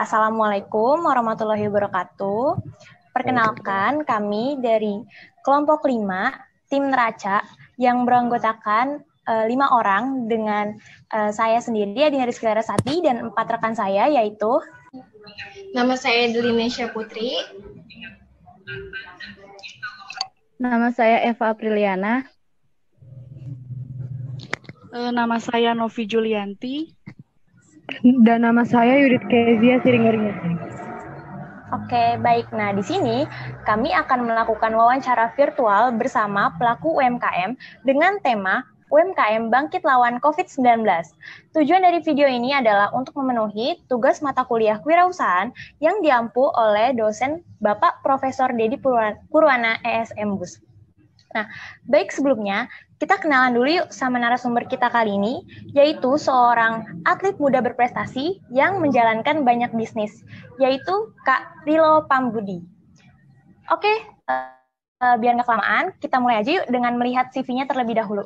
Assalamualaikum warahmatullahi wabarakatuh. Perkenalkan, kami dari kelompok 5, tim neraca, yang beranggotakan 5 orang dengan saya sendiri, Adina Rizky Larasati, dan 4 rekan saya, yaitu... Nama saya Delinesia Putri. Nama saya Eva Apriliana. Nama saya Novi Julianti. Dan nama saya Yudit Kezia Siringgaringa. Oke, baik. Nah, di sini kami akan melakukan wawancara virtual bersama pelaku UMKM dengan tema UMKM Bangkit Lawan COVID-19. Tujuan dari video ini adalah untuk memenuhi tugas mata kuliah kewirausahaan yang diampu oleh dosen Bapak Profesor Dedi Purwana ESM BUS. Nah, baik sebelumnya, kita kenalan dulu yuk sama narasumber kita kali ini, yaitu seorang atlet muda berprestasi yang menjalankan banyak bisnis, yaitu Kak Rilo Pambudi. Oke, biar nggak kelamaan, kita mulai aja yuk dengan melihat CV-nya terlebih dahulu.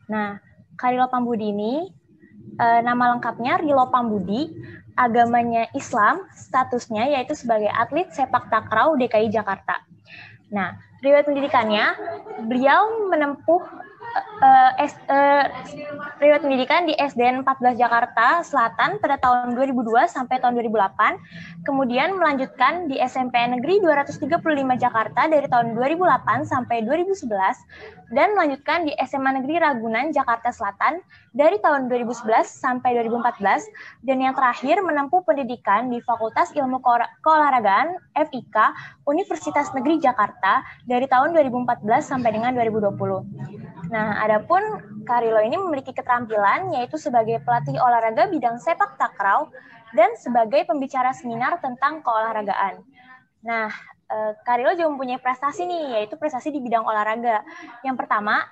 Nah, Kak Rilo Pambudi ini, nama lengkapnya Rilo Pambudi, agamanya Islam, statusnya yaitu sebagai atlet sepak takraw DKI Jakarta. Nah, riwayat pendidikannya, beliau menempuh riwayat pendidikan di SDN 14 Jakarta Selatan pada tahun 2002 sampai tahun 2008, kemudian melanjutkan di SMP Negeri 235 Jakarta dari tahun 2008 sampai 2011, dan melanjutkan di SMA Negeri Ragunan Jakarta Selatan dari tahun 2011 sampai 2014, dan yang terakhir menempuh pendidikan di Fakultas Ilmu Keolahragaan FIK Universitas Negeri Jakarta dari tahun 2014 sampai dengan 2020. Nah, adapun Kak Rilo ini memiliki keterampilan yaitu sebagai pelatih olahraga bidang sepak takraw dan sebagai pembicara seminar tentang keolahragaan. Nah, Kak Rilo juga mempunyai prestasi nih, yaitu prestasi di bidang olahraga. Yang pertama,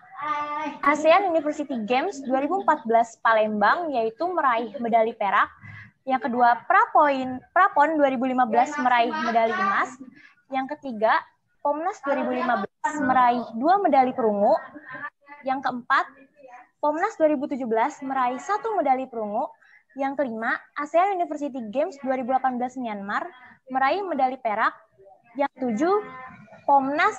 ASEAN University Games 2014 Palembang, yaitu meraih medali perak. Yang kedua, Prapon 2015 meraih medali emas. Yang ketiga, Pomnas 2015 meraih 2 medali perunggu. Yang keempat, Pomnas 2017 meraih 1 medali perunggu. Yang kelima, ASEAN University Games 2018 Myanmar meraih medali perak. Yang ketujuh, Pomnas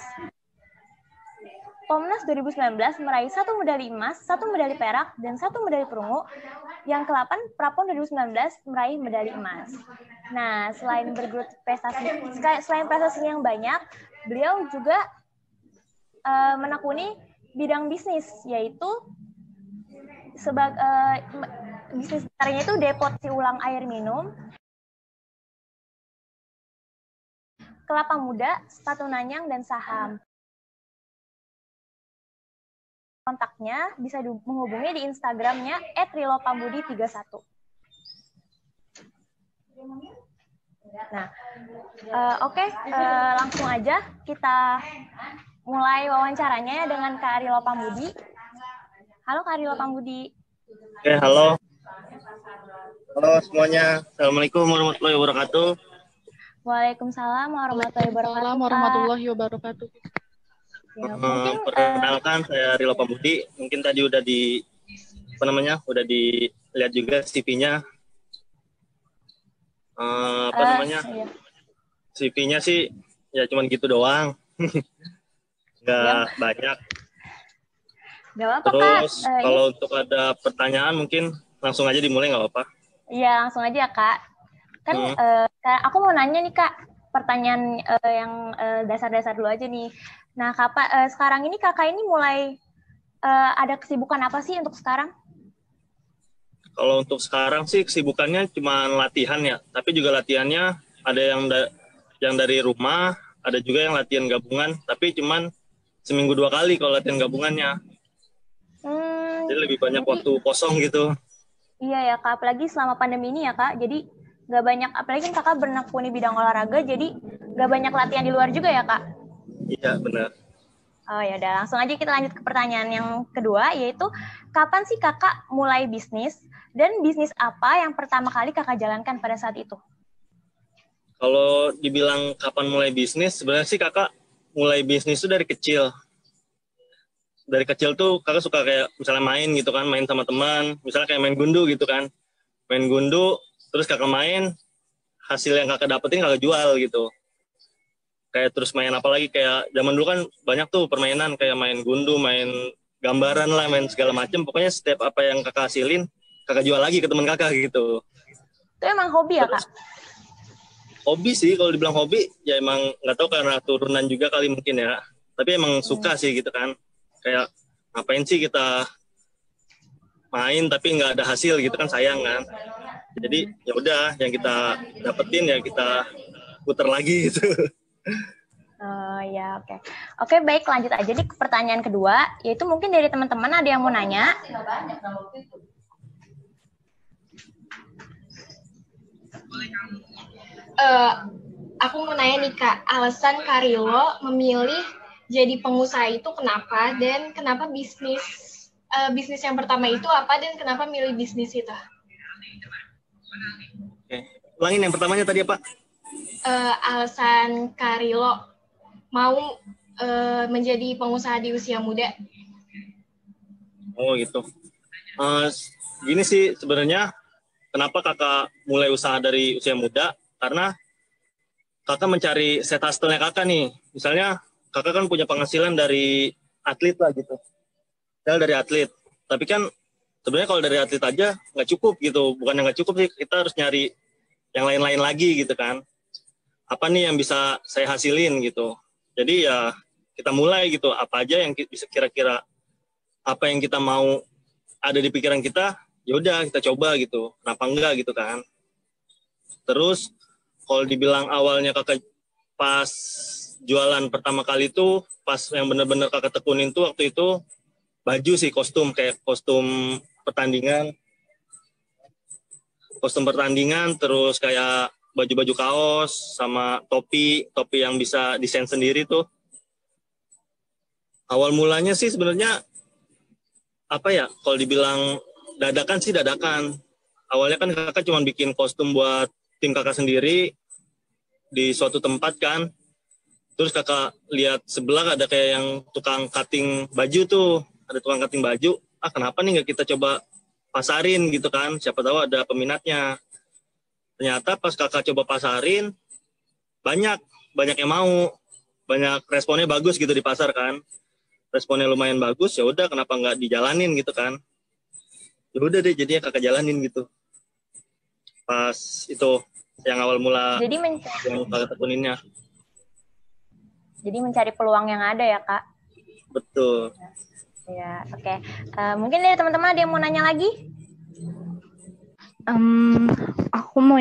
2019 meraih 1 medali emas, 1 medali perak, dan 1 medali perunggu. Yang ke-8, Prapon 2019 meraih medali emas. Nah, selain prestasi yang banyak, beliau juga menekuni bidang bisnis, yaitu bisnis besarnya itu deposi ulang air minum, kelapa muda, sepatu nanyang, dan saham. Kontaknya bisa menghubungi di Instagramnya @rilopambudi31. Nah, oke, langsung aja kita mulai wawancaranya dengan Kak Rilo Pambudi. Halo Kak Rilo Pambudi. Oke, halo. Halo semuanya. Assalamualaikum warahmatullahi wabarakatuh. Waalaikumsalam warahmatullahi wabarakatuh. Warahmatullahi wabarakatuh. Ya, perkenalkan saya Rilo Pambudi. Mungkin tadi udah udah dilihat juga CV-nya. Iya. CV-nya sih ya cuman gitu doang. Nggak banyak. Gak apa-apa, Terus Kak. kalau untuk ada pertanyaan mungkin langsung aja dimulai, nggak apa-apa? Iya, langsung aja Kak. Kan aku mau nanya nih Kak, pertanyaan yang dasar-dasar dulu aja nih. Nah, sekarang ini Kakak ini mulai ada kesibukan apa sih untuk sekarang? Kalau untuk sekarang sih kesibukannya cuma latihan ya, tapi juga latihannya ada yang dari rumah, ada juga yang latihan gabungan, tapi cuman seminggu 2 kali kalau latihan gabungannya. Jadi lebih banyak waktu kosong gitu. Iya ya Kak, apalagi selama pandemi ini ya Kak, jadi nggak banyak, apalagi kan Kakak menekuni bidang olahraga, jadi nggak banyak latihan di luar juga ya Kak? Iya, benar. Oh ya udah, langsung aja kita lanjut ke pertanyaan yang kedua, yaitu kapan sih Kakak mulai bisnis, dan bisnis apa yang pertama kali Kakak jalankan pada saat itu? Kalau dibilang kapan mulai bisnis, sebenarnya sih Kakak mulai bisnis itu dari kecil. dari kecil tuh kakak suka kayak misalnya main gitu kan, main sama teman, misalnya kayak main gundu gitu kan, main gundu, terus kakak main, hasil yang kakak dapetin kakak jual gitu. Kayak terus main apa lagi, kayak zaman dulu kan banyak tuh permainan kayak main gundu, main gambaran lah, main segala macam. Pokoknya setiap apa yang kakak hasilin, kakak jual lagi ke teman kakak gitu. Itu emang hobi ya, Kak? Hobi sih, kalau dibilang hobi, ya emang nggak tahu karena turunan juga kali mungkin ya. Tapi emang suka sih gitu kan. Kayak ngapain sih kita main tapi nggak ada hasil gitu kan, sayang kan. Jadi ya udah, yang kita dapetin ya kita puter lagi gitu. Oh ya, oke. Oke, baik, lanjut aja nih ke pertanyaan kedua, yaitu mungkin dari teman-teman ada yang mau nanya. Aku mau nanya nih Kak, alasan Karilo memilih jadi pengusaha itu kenapa, dan kenapa bisnis yang pertama itu apa, dan kenapa milih bisnis itu? Oke. Ulangin yang pertamanya tadi apa? Alasan Karilo mau menjadi pengusaha di usia muda. Oh gitu. Gini sih sebenarnya, kenapa kakak mulai usaha dari usia muda, karena kakak mencari set hustle-nya kakak nih. Misalnya kakak kan punya penghasilan dari atlet lah gitu. Misalnya dari atlet. Tapi kan sebenarnya kalau dari atlet aja nggak cukup gitu. Bukan yang nggak cukup sih, kita harus nyari yang lain-lain lagi gitu kan. Apa nih yang bisa saya hasilin gitu. Jadi ya kita mulai gitu. Apa aja yang bisa kira-kira, apa yang kita mau ada di pikiran kita, ya udah kita coba gitu. Kenapa enggak gitu kan. Terus kalau dibilang awalnya kakak pas jualan pertama kali itu, pas yang benar-benar kakak tekunin tuh waktu itu baju sih, kostum, kayak kostum pertandingan, terus kayak baju-baju kaos sama topi yang bisa desain sendiri tuh. Awal mulanya sih sebenarnya apa ya, kalau dibilang dadakan sih dadakan. Awalnya kan kakak cuma bikin kostum buat tim kakak sendiri di suatu tempat kan. Terus kakak lihat sebelah ada kayak yang tukang cutting baju tuh, ada tukang cutting baju. Kenapa nih nggak kita coba pasarin gitu kan? Siapa tahu ada peminatnya. Ternyata pas kakak coba pasarin, banyak yang mau, banyak responnya bagus gitu di pasar kan. Responnya lumayan bagus, ya udah kenapa nggak dijalanin gitu kan? Ya udah deh, jadinya kakak jalanin gitu. Pas itu yang awal mula Jadi yang kakak tekuninnya. Jadi mencari peluang yang ada ya, Kak? Betul. Ya, oke. Mungkin dari teman-teman ada yang mau nanya lagi? Aku mau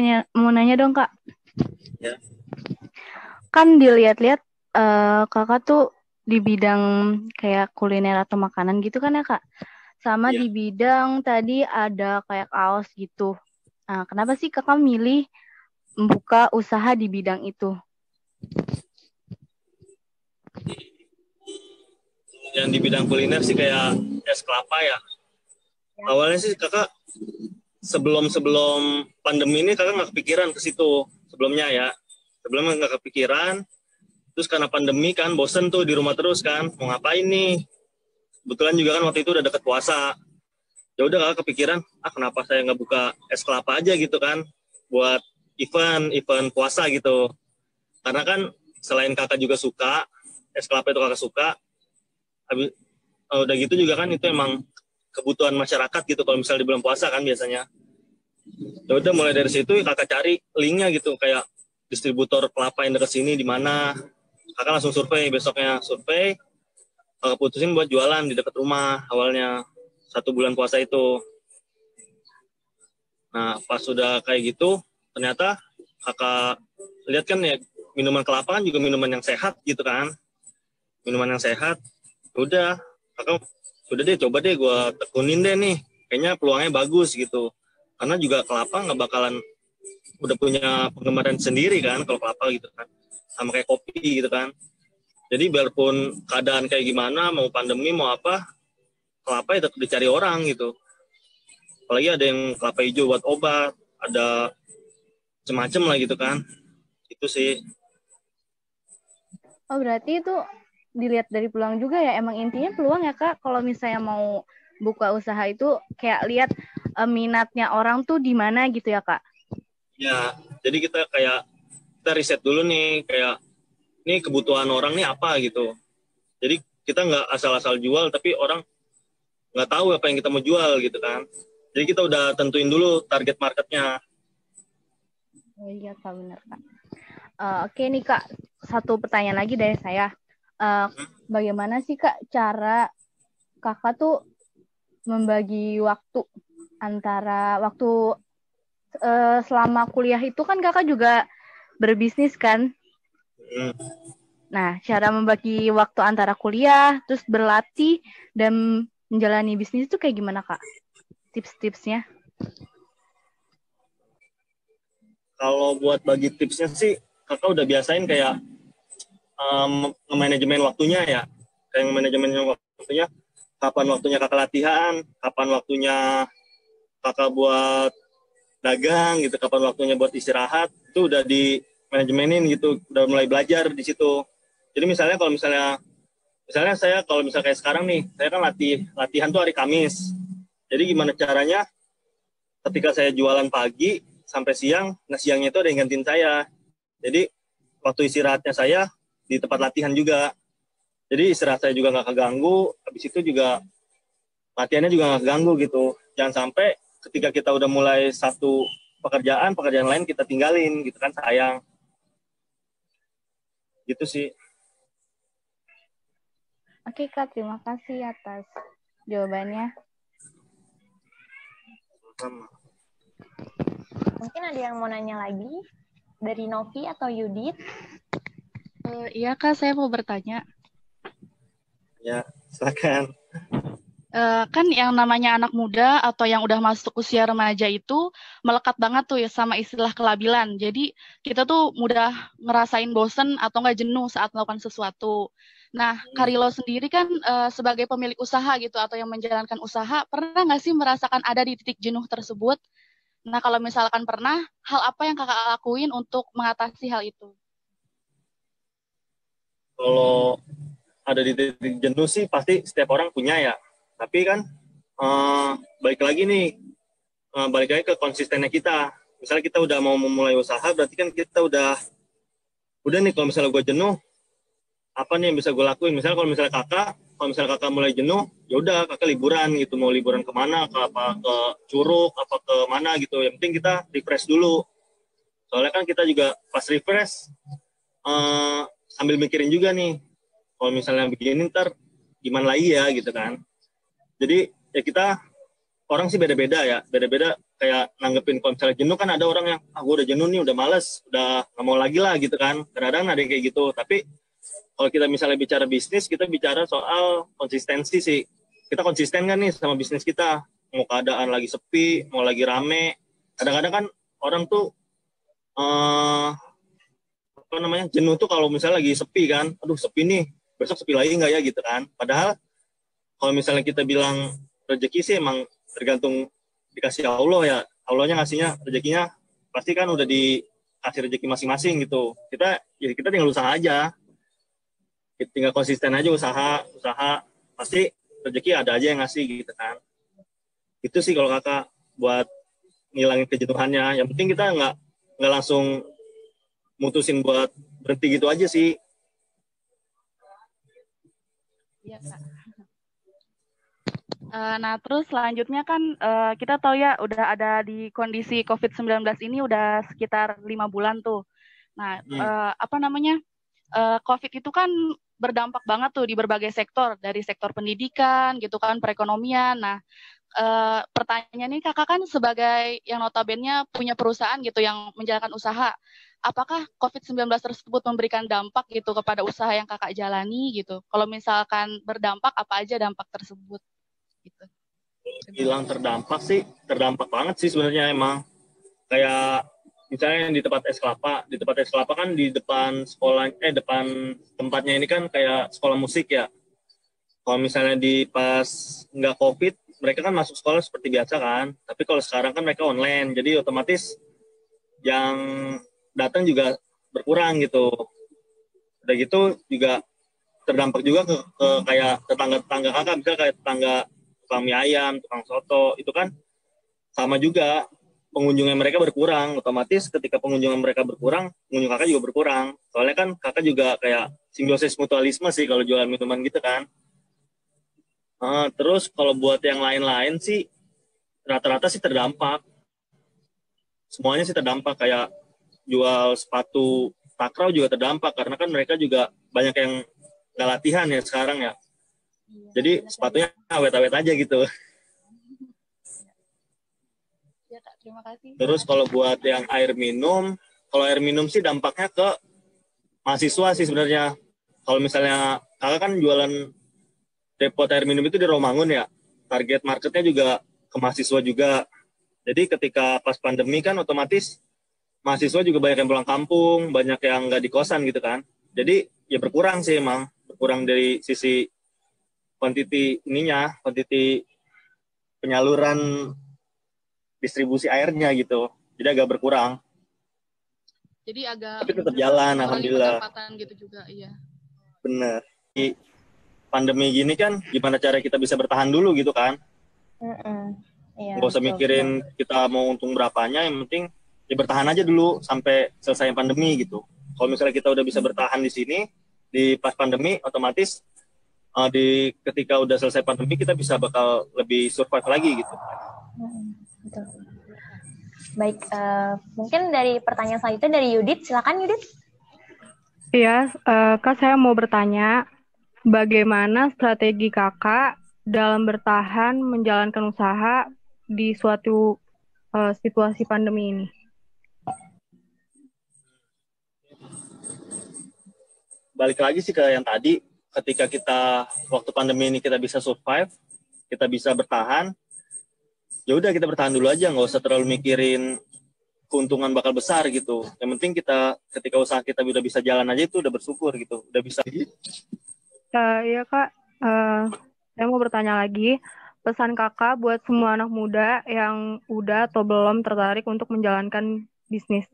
nanya dong, Kak. Ya. Kan dilihat-lihat kakak tuh di bidang kayak kuliner atau makanan gitu kan ya, Kak? Sama Ya. di bidang tadi ada kayak kaos gitu. Kenapa sih kakak milih membuka usaha di bidang itu? Yang di bidang kuliner sih kayak es kelapa ya. Awalnya sih kakak sebelum pandemi ini kakak nggak kepikiran ke situ sebelumnya ya. Sebelumnya nggak kepikiran. Terus karena pandemi kan bosen tuh di rumah terus kan, mau ngapain nih? Kebetulan juga kan waktu itu udah deket puasa. Ya udah kakak kepikiran, kenapa saya nggak buka es kelapa aja gitu kan, buat event puasa gitu. Karena kan selain kakak juga suka, es kelapa itu kakak suka, udah gitu juga kan itu emang kebutuhan masyarakat gitu kalau misalnya di bulan puasa kan biasanya. Ya udah mulai dari situ kakak cari linknya gitu, kayak distributor kelapa yang dekat sini di mana. Kakak langsung survei, besoknya survei, kakak putusin buat jualan di dekat rumah awalnya 1 bulan puasa itu. Nah pas sudah kayak gitu, ternyata kakak lihat kan ya, minuman kelapa kan juga minuman yang sehat gitu kan, minuman yang sehat. Udah kakak udah deh, coba deh gue tekunin deh nih, kayaknya peluangnya bagus gitu. Karena juga kelapa nggak bakalan udah punya penggemar sendiri kan kalau kelapa gitu kan, sama kayak kopi gitu kan. Jadi biarpun keadaan kayak gimana, mau pandemi mau apa, kelapa ya tetap dicari orang gitu. Apalagi ada yang kelapa hijau buat obat, ada macam-macam lah gitu kan. Itu sih. Oh, berarti itu dilihat dari peluang juga ya. Emang intinya peluang ya Kak. Kalau misalnya mau buka usaha itu kayak lihat minatnya orang tuh di mana gitu ya Kak. Ya, jadi kita riset dulu nih, kayak ini kebutuhan orang nih apa gitu. Jadi kita nggak asal-asal jual, tapi orang nggak tahu apa yang kita mau jual gitu kan. Jadi kita udah tentuin dulu target marketnya. Oh iya Kak, benar Kak. Oke nih Kak, satu pertanyaan lagi dari saya. Bagaimana sih Kak cara Kakak tuh membagi waktu antara waktu selama kuliah itu kan Kakak juga berbisnis kan? Nah, cara membagi waktu antara kuliah, terus berlatih, dan menjalani bisnis itu kayak gimana Kak? Tips-tipsnya? Kalau buat bagi tipsnya sih, Kakak udah biasain kayak nge-manajemen waktunya ya. Kayak nge-manajemen waktunya, kapan waktunya Kakak latihan, kapan waktunya Kakak buat dagang gitu, kapan waktunya buat istirahat, itu udah di manajemenin gitu, udah mulai belajar di situ. Jadi misalnya saya kalau misalnya kayak sekarang nih, saya kan latihan tuh hari Kamis. Jadi gimana caranya ketika saya jualan pagi sampai siang, nah siangnya itu ada yang gantiin saya. Jadi waktu istirahatnya saya di tempat latihan juga. Jadi istirahat saya juga nggak keganggu, habis itu juga latihannya juga nggak keganggu gitu. Jangan sampai ketika kita udah mulai satu pekerjaan lain kita tinggalin gitu kan, sayang. Gitu sih. Oke Kak, terima kasih atas jawabannya. Mungkin ada yang mau nanya lagi dari Novi atau Yudit? Iya Kak, saya mau bertanya. Ya, silakan. Kan yang namanya anak muda atau yang udah masuk usia remaja itu melekat banget tuh ya sama istilah kelabilan. Jadi kita tuh mudah ngerasain bosen atau nggak jenuh saat melakukan sesuatu. Nah, Karilo sendiri kan sebagai pemilik usaha gitu atau yang menjalankan usaha, pernah nggak sih merasakan ada di titik jenuh tersebut? Nah, kalau misalkan pernah, hal apa yang kakak lakuin untuk mengatasi hal itu? Kalau ada di titik jenuh sih pasti setiap orang punya ya. Tapi kan balik lagi ke konsistennya kita. Misalnya kita udah mau memulai usaha, berarti kan kita udah nih kalau misalnya gue jenuh, apa nih yang bisa gue lakuin? Misalnya kalau misalnya kakak mulai jenuh, ya udah kakak liburan gitu, mau liburan kemana, ke Curug, apa ke mana gitu. Yang penting kita refresh dulu. Soalnya kan kita juga pas refresh sambil mikirin juga nih, kalau misalnya begini ntar gimana lagi ya gitu kan. Jadi ya kita orang sih beda-beda kayak nanggepin. Kalau misalnya jenuh kan ada orang yang gue udah jenuh nih, udah males, udah nggak mau lagi lah gitu kan. Kadang-kadang ada yang kayak gitu. Tapi kalau kita misalnya bicara bisnis, kita bicara soal konsistensi sih. Kita konsisten kan nih sama bisnis kita, mau keadaan lagi sepi, mau lagi rame. Kadang-kadang kan orang tuh jenuh tuh kalau misalnya lagi sepi kan, aduh sepi nih, besok sepi lagi nggak ya gitu kan. Padahal kalau misalnya kita bilang rezeki sih emang tergantung dikasih Allah ya. Allahnya ngasihnya rezekinya pasti kan udah dikasih rezeki masing-masing gitu. Kita tinggal usaha aja. Kita tinggal konsisten aja usaha pasti rezeki ada aja yang ngasih gitu kan. Itu sih kalau kakak buat ngilangin kejenuhannya. Yang penting kita nggak langsung mutusin buat berhenti gitu aja sih. Iya Kak. Nah, terus selanjutnya kan kita tahu ya udah ada di kondisi COVID-19 ini udah sekitar 5 bulan tuh. Nah, COVID itu kan berdampak banget tuh di berbagai sektor, dari sektor pendidikan gitu kan, perekonomian. Nah, pertanyaan ini kakak kan sebagai yang notabene punya perusahaan gitu yang menjalankan usaha. Apakah COVID-19 tersebut memberikan dampak gitu kepada usaha yang kakak jalani gitu? Kalau misalkan berdampak, apa aja dampak tersebut? Gitu. Bilang terdampak banget sih sebenarnya emang. Kayak misalnya di tempat es kelapa kan di depan depan tempatnya ini kan kayak sekolah musik ya. Kalau misalnya di pas nggak COVID, mereka kan masuk sekolah seperti biasa kan. Tapi kalau sekarang kan mereka online, jadi otomatis yang datang juga berkurang gitu. Udah gitu juga terdampak juga ke kayak tetangga-tetangga kakak, misalnya kayak tetangga tukang mie ayam, tukang soto, itu kan sama juga pengunjungnya mereka berkurang. Otomatis ketika pengunjungnya mereka berkurang, pengunjung kakak juga berkurang. Soalnya kan kakak juga kayak simbiosis mutualisme sih kalau jualan minuman gitu kan. Terus kalau buat yang lain-lain sih rata-rata sih terdampak. Semuanya sih terdampak, kayak jual sepatu takraw juga terdampak karena kan mereka juga banyak yang nggak latihan ya sekarang ya. Jadi sepatunya awet-awet aja gitu. Ya Kak, terima kasih. Terus kalau buat yang air minum, kalau air minum sih dampaknya ke mahasiswa sih sebenarnya. Kalau misalnya kakak kan jualan depot air minum itu di Romangun ya, target marketnya juga ke mahasiswa juga. Jadi ketika pas pandemi kan otomatis mahasiswa juga banyak yang pulang kampung, banyak yang nggak di kosan gitu kan. Jadi ya berkurang sih emang, berkurang dari sisi kuantiti penyaluran distribusi airnya gitu. Jadi agak berkurang. Jadi agak tapi tetap jalan, alhamdulillah. Pendapatan gitu juga, iya. Bener. Di pandemi gini kan gimana cara kita bisa bertahan dulu gitu kan. Iya, Nggak usah mikirin kita mau untung berapanya, yang penting ya bertahan aja dulu sampai selesai pandemi gitu. Kalau misalnya kita udah bisa bertahan di sini di pas pandemi, otomatis ketika udah selesai pandemi kita bisa bakal lebih survive lagi gitu. Betul. Baik, mungkin dari pertanyaan selanjutnya dari Yudit. Silakan Yudit. Iya, Kak, saya mau bertanya, bagaimana strategi Kakak dalam bertahan menjalankan usaha di suatu situasi pandemi ini? Balik lagi sih ke yang tadi, ketika kita waktu pandemi ini kita bisa survive, kita bisa bertahan, ya udah kita bertahan dulu aja, nggak usah terlalu mikirin keuntungan bakal besar gitu. Yang penting kita ketika usaha kita udah bisa jalan aja itu udah bersyukur gitu, udah bisa. Iya Kak, saya mau bertanya lagi, pesan Kakak buat semua anak muda yang udah atau belum tertarik untuk menjalankan bisnis.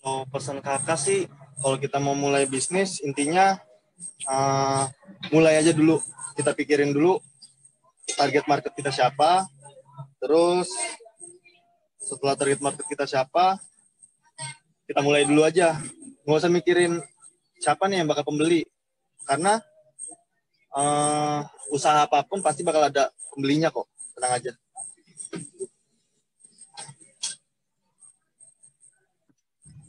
Kalau pesan kakak sih, kalau kita mau mulai bisnis, intinya mulai aja dulu. Kita pikirin dulu target market kita siapa, terus setelah target market kita siapa, kita mulai dulu aja. Nggak usah mikirin siapa nih yang bakal pembeli, karena usaha apapun pasti bakal ada pembelinya kok, tenang aja.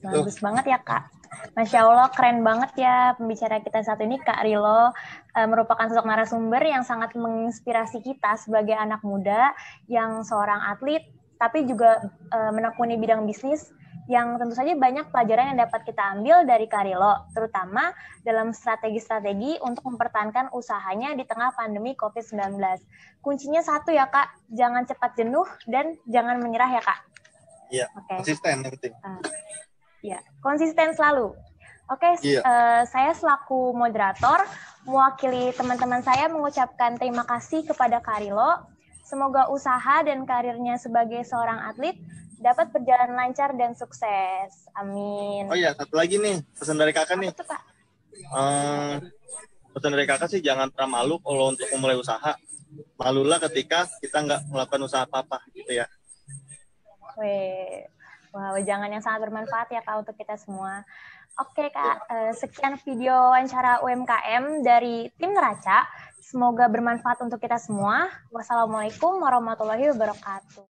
Bagus banget ya Kak. Masya Allah, keren banget ya pembicara kita saat ini, Kak Rilo. Merupakan sosok narasumber yang sangat menginspirasi kita sebagai anak muda yang seorang atlet, tapi juga menekuni bidang bisnis yang tentu saja banyak pelajaran yang dapat kita ambil dari Kak Rilo, terutama dalam strategi-strategi untuk mempertahankan usahanya di tengah pandemi COVID-19. Kuncinya satu ya Kak, jangan cepat jenuh dan jangan menyerah ya Kak. Iya, konsisten yang penting. Ya, konsisten selalu. Oke, saya selaku moderator mewakili teman-teman saya mengucapkan terima kasih kepada Kak Rilo. Semoga usaha dan karirnya sebagai seorang atlet dapat berjalan lancar dan sukses. Amin. Oh iya, satu lagi nih, pesan dari kakak nih. Apa tuh, Kak? Pesan dari kakak sih jangan pernah malu kalau untuk memulai usaha. Malulah ketika kita nggak melakukan usaha apa-apa gitu ya. Wow, jangan yang sangat bermanfaat ya Kak untuk kita semua. Oke Kak, sekian video wawancara UMKM dari tim Neraca. Semoga bermanfaat untuk kita semua. Wassalamualaikum warahmatullahi wabarakatuh.